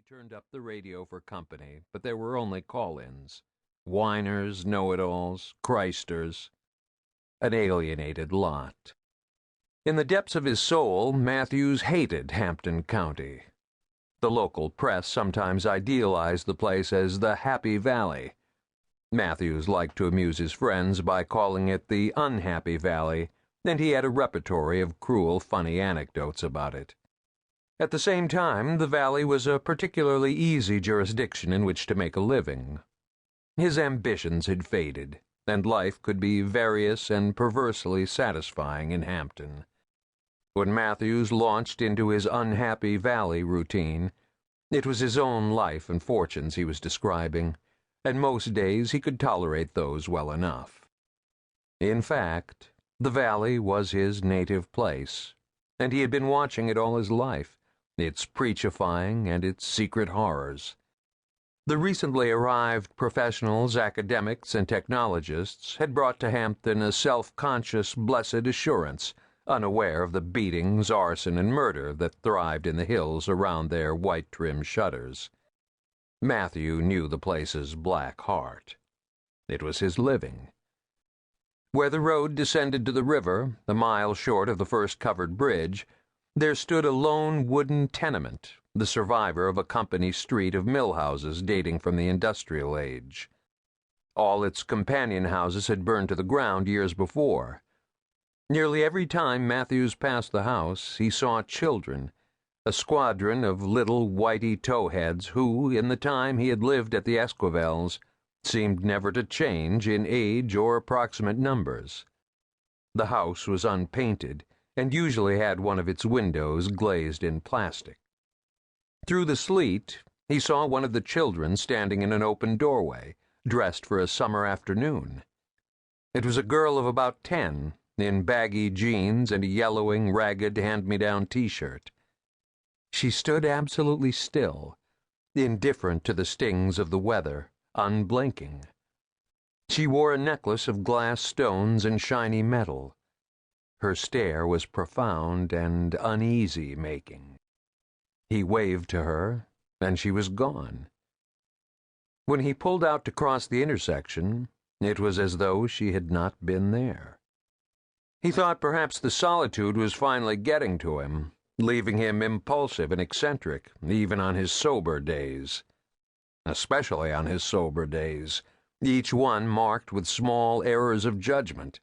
turned up the radio for company, but there were only call-ins. Whiners, know-it-alls, Christers. An alienated lot. In the depths of his soul, Matthews hated Hampton County. The local press sometimes idealized the place as the Happy Valley. Matthews liked to amuse his friends by calling it the Unhappy Valley, and he had a repertory of cruel, funny anecdotes about it. At the same time, the valley was a particularly easy jurisdiction in which to make a living. His ambitions had faded, and life could be various and perversely satisfying in Hampton. When Matthews launched into his Unhappy Valley routine, it was his own life and fortunes he was describing, and most days he could tolerate those well enough. In fact, the valley was his native place, and he had been watching it all his life, its preachifying and its secret horrors. The recently arrived professionals, academics, and technologists had brought to Hampton a self-conscious, blessed assurance, unaware of the beatings, arson, and murder that thrived in the hills around their white-trimmed shutters. Matthew knew the place's black heart. It was his living. Where the road descended to the river, a mile short of the first covered bridge, there stood a lone wooden tenement, the survivor of a company street of mill houses dating from the industrial age. All its companion houses had burned to the ground years before. Nearly every time Matthews passed the house, he saw children, a squadron of little whitey towheads who, in the time he had lived at the Esquivels, seemed never to change in age or approximate numbers. The house was unpainted, and usually had one of its windows glazed in plastic. Through the sleet, he saw one of the children standing in an open doorway, dressed for a summer afternoon. It was a girl of about 10, in baggy jeans and a yellowing, ragged hand-me-down t-shirt. She stood absolutely still, indifferent to the stings of the weather, unblinking. She wore a necklace of glass stones and shiny metal. Her stare was profound and uneasy-making. He waved to her, and she was gone. When he pulled out to cross the intersection, it was as though she had not been there. He thought perhaps the solitude was finally getting to him, leaving him impulsive and eccentric, even on his sober days. Especially on his sober days, each one marked with small errors of judgment.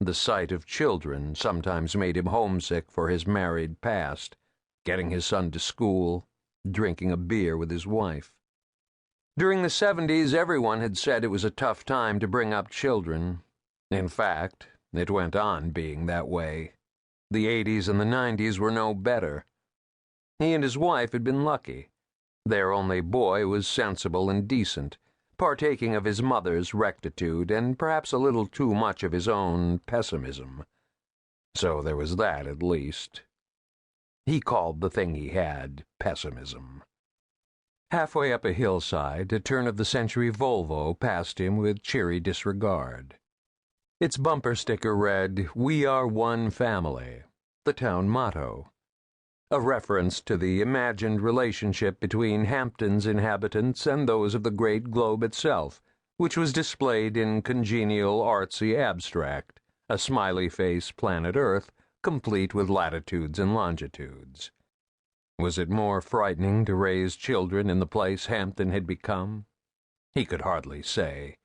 The sight of children sometimes made him homesick for his married past, getting his son to school, drinking a beer with his wife. During the 70s, everyone had said it was a tough time to bring up children. In fact, it went on being that way. The 80s and the 90s were no better. He and his wife had been lucky. Their only boy was sensible and decent, partaking of his mother's rectitude and perhaps a little too much of his own pessimism. So there was that, at least. He called the thing he had pessimism. Halfway up a hillside, a turn-of-the-century Volvo passed him with cheery disregard. Its bumper sticker read, "We are one family," the town motto, a reference to the imagined relationship between Hampton's inhabitants and those of the great globe itself, which was displayed in congenial artsy abstract, a smiley-face planet Earth, complete with latitudes and longitudes. Was it more frightening to raise children in the place Hampton had become? He could hardly say.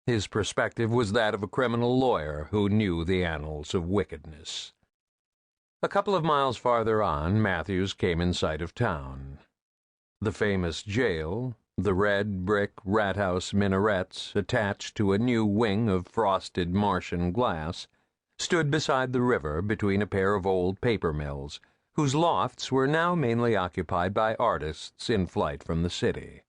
His perspective was that of a criminal lawyer who knew the annals of wickedness. A couple of miles farther on, Matthews came in sight of town. The famous jail, the red brick rat-house minarets attached to a new wing of frosted Martian glass, stood beside the river between a pair of old paper mills, whose lofts were now mainly occupied by artists in flight from the city.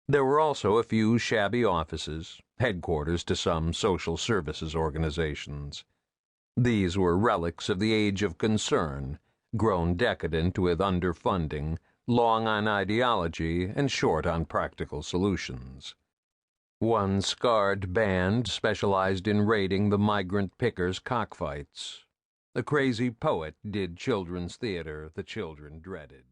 There were also a few shabby offices, headquarters to some social services organizations. These were relics of the age of concern, grown decadent with underfunding, long on ideology, and short on practical solutions. One scarred band specialized in raiding the migrant pickers' cockfights. A crazy poet did children's theater the children dreaded.